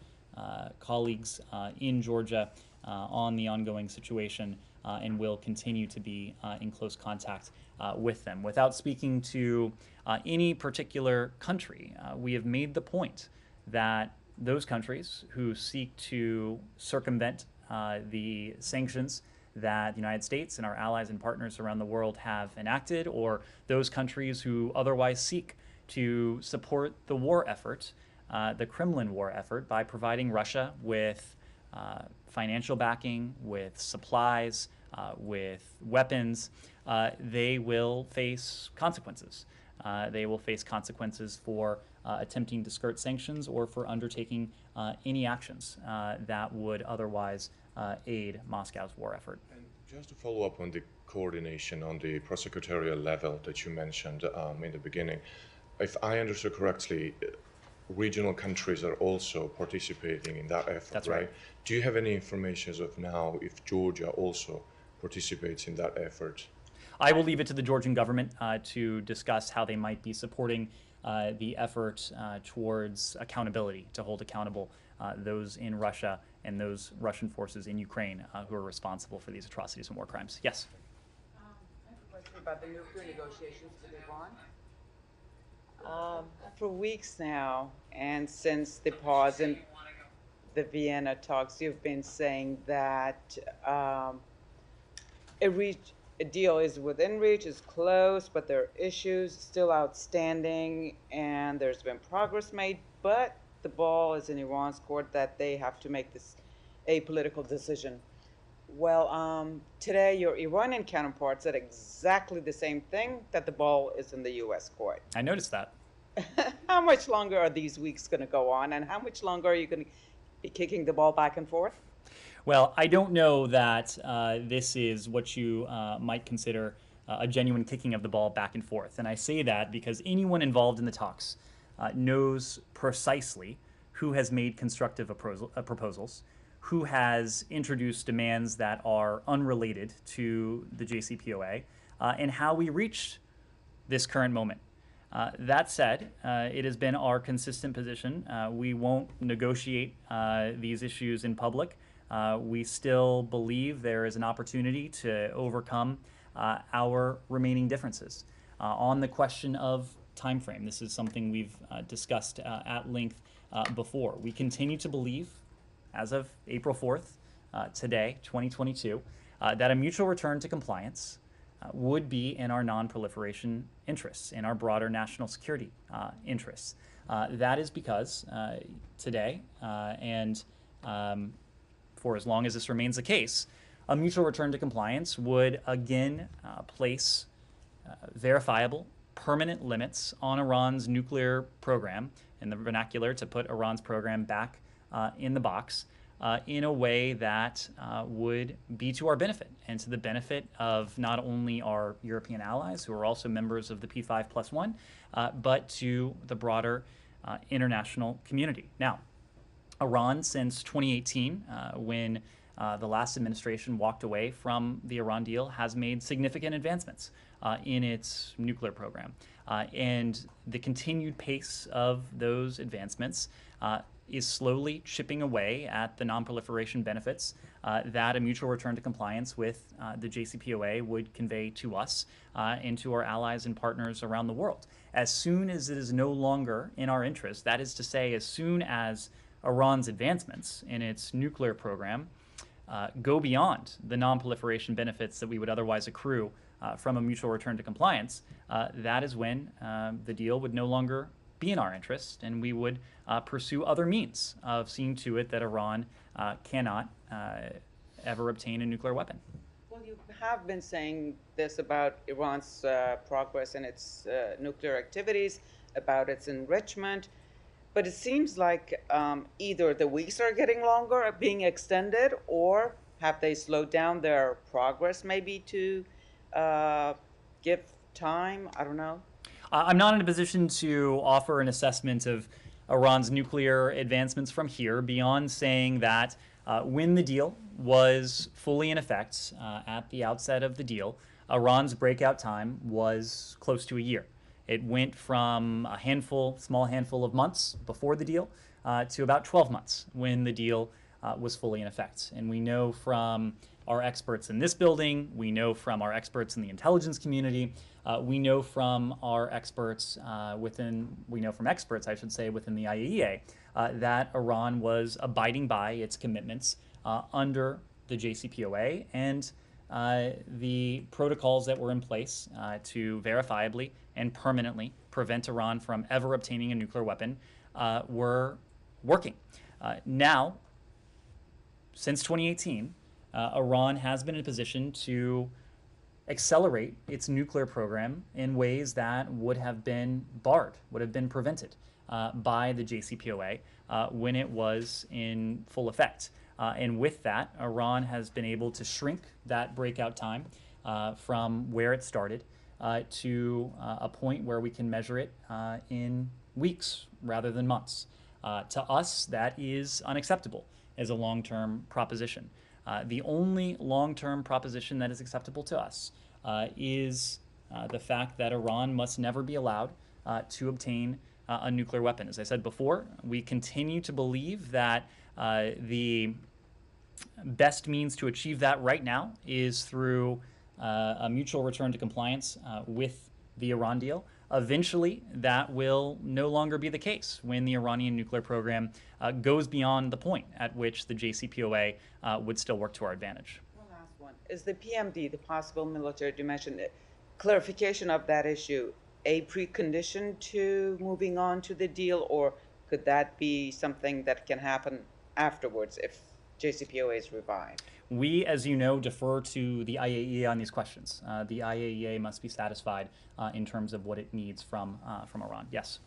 colleagues in Georgia on the ongoing situation and will continue to be in close contact with them. Without speaking to any particular country, we have made the point that those countries who seek to circumvent the sanctions that the United States and our allies and partners around the world have enacted, or those countries who otherwise seek to support the war effort, the Kremlin war effort, by providing Russia with financial backing, with supplies, with weapons, they will face consequences. They will face consequences for attempting to skirt sanctions or for undertaking any actions that would otherwise aid Moscow's war effort. And just to follow up on the coordination on the prosecutorial level that you mentioned in the beginning, if I understood correctly, regional countries are also participating in that effort. That's right. Do you have any information as of now if Georgia also participates in that effort? I will leave it to the Georgian government to discuss how they might be supporting the effort towards accountability, to hold accountable those in Russia and those Russian forces in Ukraine who are responsible for these atrocities and war crimes. Yes? I have a question about the nuclear negotiations with Iran. For weeks now, and since the pause in the Vienna talks, you've been saying that a deal is within reach, is close, but there are issues still outstanding, and there's been progress made, but the ball is in Iran's court that they have to make this a political decision. Well, today your Iranian counterpart said exactly the same thing, that the ball is in the U.S. court. I noticed that. How much longer are these weeks going to go on, and how much longer are you going to be kicking the ball back and forth? Well, I don't know that this is what you might consider a genuine kicking of the ball back and forth. And I say that because anyone involved in the talks knows precisely who has made constructive proposals, who has introduced demands that are unrelated to the JCPOA, and how we reached this current moment. That said, it has been our consistent position. We won't negotiate these issues in public. We still believe there is an opportunity to overcome our remaining differences. On the question of time frame, this is something we've discussed at length before. We continue to believe, as of April 4th, today, 2022, that a mutual return to compliance would be in our non-proliferation interests, in our broader national security interests. That is because today, and for as long as this remains the case, a mutual return to compliance would again place verifiable permanent limits on Iran's nuclear program, in the vernacular, to put Iran's program back in the box in a way that would be to our benefit and to the benefit of not only our European allies, who are also members of the P5+1, but to the broader international community. Now, Iran, since 2018, when the last administration walked away from the Iran deal, has made significant advancements in its nuclear program. And the continued pace of those advancements is slowly chipping away at the non-proliferation benefits that a mutual return to compliance with the JCPOA would convey to us and to our allies and partners around the world. As soon as it is no longer in our interest, that is to say, as soon as Iran's advancements in its nuclear program go beyond the non-proliferation benefits that we would otherwise accrue from a mutual return to compliance, that is when the deal would no longer be in our interest, and we would pursue other means of seeing to it that Iran cannot ever obtain a nuclear weapon. Well, you have been saying this about Iran's progress in its nuclear activities, about its enrichment, but it seems like either the weeks are getting longer, are being extended, or have they slowed down their progress maybe to give time? I don't know. I'm not in a position to offer an assessment of Iran's nuclear advancements from here, beyond saying that when the deal was fully in effect at the outset of the deal, Iran's breakout time was close to a year. It went from a small handful of months before the deal to about 12 months when the deal was fully in effect. And we know from our experts in this building, we know from our experts in the intelligence community, we know from our experts from experts, I should say, within the IAEA, that Iran was abiding by its commitments under the JCPOA and the protocols that were in place to verifiably and permanently prevent Iran from ever obtaining a nuclear weapon were working. Now, since 2018, Iran has been in a position to accelerate its nuclear program in ways that would have been barred, would have been prevented by the JCPOA when it was in full effect. And with that, Iran has been able to shrink that breakout time from where it started to a point where we can measure it in weeks rather than months. To us, that is unacceptable as a long-term proposition. The only long-term proposition that is acceptable to us is the fact that Iran must never be allowed to obtain a nuclear weapon. As I said before, we continue to believe that the best means to achieve that right now is through a mutual return to compliance with the Iran deal. Eventually, that will no longer be the case when the Iranian nuclear program goes beyond the point at which the JCPOA would still work to our advantage. One last one. Is the PMD, the possible military dimension, clarification of that issue, a precondition to moving on to the deal, or could that be something that can happen afterwards if JCPOA is revived? We, as you know, defer to the IAEA on these questions. The IAEA must be satisfied in terms of what it needs from Iran. Yes.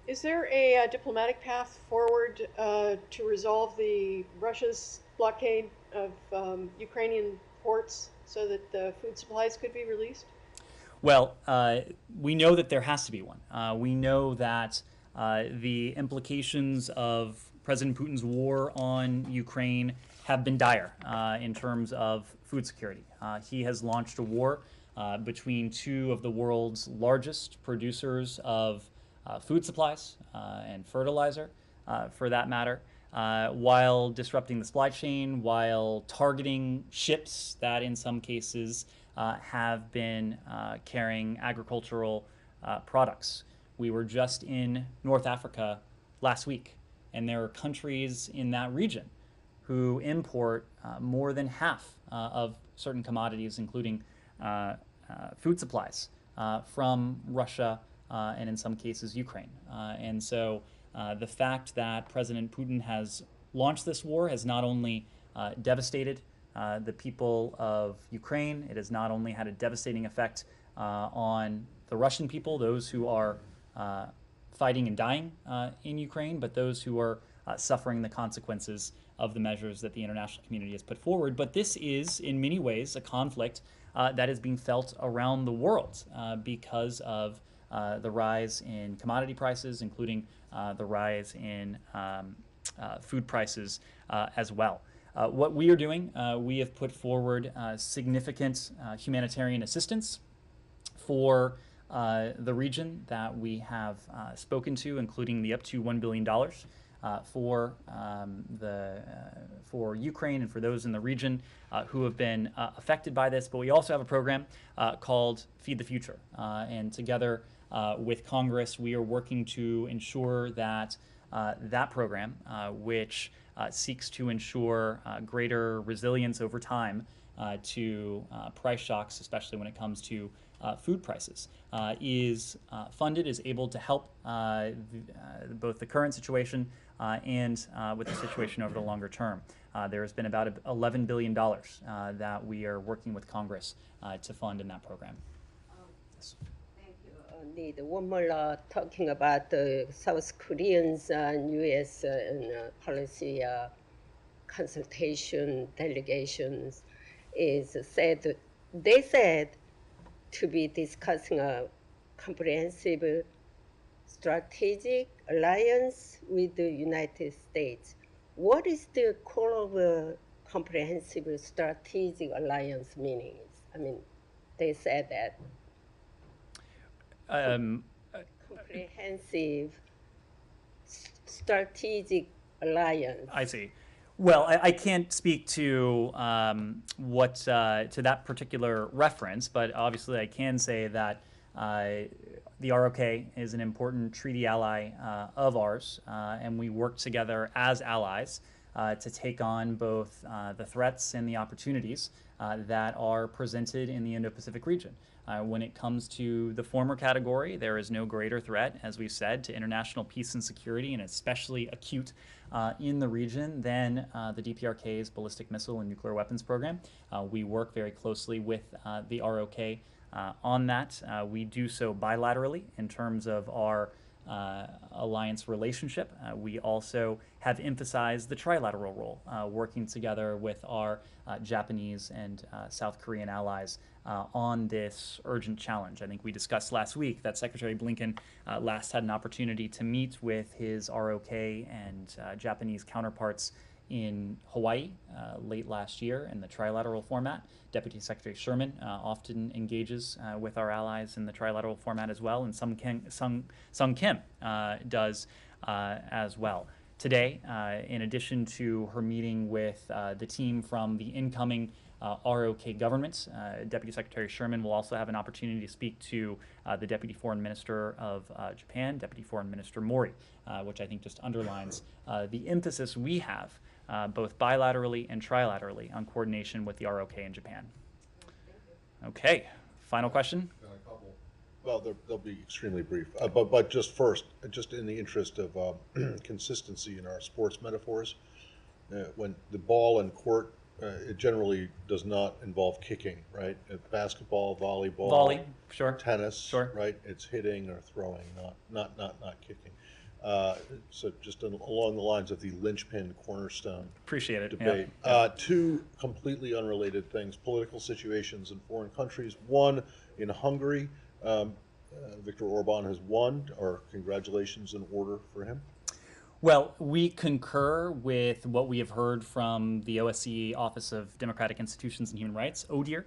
Is there a diplomatic path forward to resolve Russia's blockade of Ukrainian ports so that the food supplies could be released? Well, we know that there has to be one. We know that the implications of President Putin's war on Ukraine have been dire in terms of food security. He has launched a war between two of the world's largest producers of food supplies and fertilizer, for that matter, while disrupting the supply chain, while targeting ships that in some cases have been carrying agricultural products. We were just in North Africa last week, and there are countries in that region who import more than half of certain commodities, including food supplies, from Russia and in some cases Ukraine. And so the fact that President Putin has launched this war has not only devastated the people of Ukraine, it has not only had a devastating effect on the Russian people, those who are fighting and dying in Ukraine, but those who are suffering the consequences of the measures that the international community has put forward. But this is, in many ways, a conflict that is being felt around the world because of the rise in commodity prices, including the rise in food prices as well. What we are doing, we have put forward significant humanitarian assistance for the region that we have spoken to, including the up to $1 billion for Ukraine and for those in the region who have been affected by this. But we also have a program called Feed the Future, and together with Congress, we are working to ensure that that program, which seeks to ensure greater resilience over time to price shocks, especially when it comes to food prices, is funded, is able to help both the current situation and with the situation over the longer term. There has been about $11 billion that we are working with Congress to fund in that program. Yes. Thank you. Need one more talking about the South Koreans and U.S. Policy consultation delegations is said, they said to be discussing a comprehensive strategic alliance with the United States. What is the core of a comprehensive strategic alliance meaning? I mean, they said that. Comprehensive strategic alliance. I see. Well, I can't speak to to that particular reference, but obviously I can say that the ROK is an important treaty ally of ours, and we work together as allies to take on both the threats and the opportunities that are presented in the Indo-Pacific region. When it comes to the former category, there is no greater threat, as we've said, to international peace and security, and especially acute in the region than the DPRK's ballistic missile and nuclear weapons program. We work very closely with the ROK on that. We do so bilaterally in terms of our alliance relationship. We also have emphasized the trilateral role, working together with our Japanese and South Korean allies on this urgent challenge. I think we discussed last week that Secretary Blinken last had an opportunity to meet with his ROK and Japanese counterparts in Hawaii late last year in the trilateral format. Deputy Secretary Sherman often engages with our allies in the trilateral format as well, and Sung Kim does as well. Today, in addition to her meeting with the team from the incoming ROK government, Deputy Secretary Sherman will also have an opportunity to speak to the Deputy Foreign Minister of Japan, Deputy Foreign Minister Mori, which I think just underlines the emphasis we have both bilaterally and trilaterally on coordination with the ROK in Japan. Okay, final question? Well, they'll be extremely brief. But just first, just in the interest of consistency in our sports metaphors, when the ball in court, it generally does not involve kicking, right? Basketball, volleyball, volley, sure. Tennis, sure. Right? It's hitting or throwing, not kicking. So just along the lines of the linchpin cornerstone Appreciate it. debate. Yeah. Two completely unrelated things: political situations in foreign countries. One in Hungary, Viktor Orban has won. Or congratulations in order for him. Well, we concur with what we have heard from the OSCE Office of Democratic Institutions and Human Rights, ODIHR,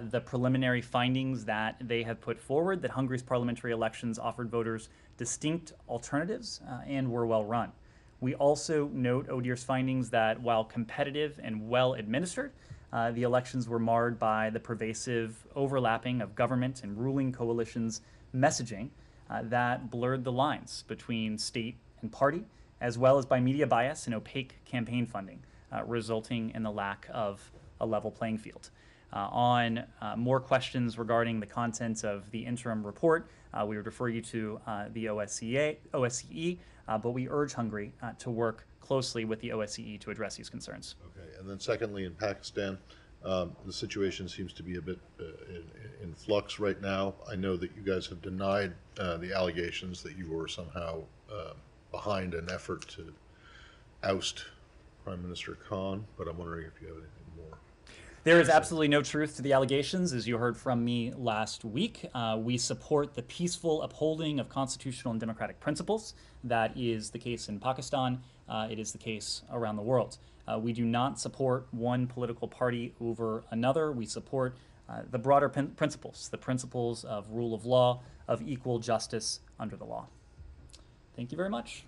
the preliminary findings that they have put forward, that Hungary's parliamentary elections offered voters distinct alternatives and were well run. We also note ODIHR's findings that while competitive and well administered, the elections were marred by the pervasive overlapping of government and ruling coalitions' messaging that blurred the lines between state and party, as well as by media bias and opaque campaign funding, resulting in the lack of a level playing field. On more questions regarding the content of the interim report, we would refer you to the OSCE, but we urge Hungary to work closely with the OSCE to address these concerns. Okay, and then secondly, in Pakistan, The situation seems to be a bit in flux right now. I know that you guys have denied the allegations that you were somehow behind an effort to oust Prime Minister Khan, but I'm wondering if you have anything more. There is absolutely no truth to the allegations, as you heard from me last week. We support the peaceful upholding of constitutional and democratic principles. That is the case in Pakistan. It is the case around the world. We do not support one political party over another. We support the broader principles, the principles of rule of law, of equal justice under the law. Thank you very much.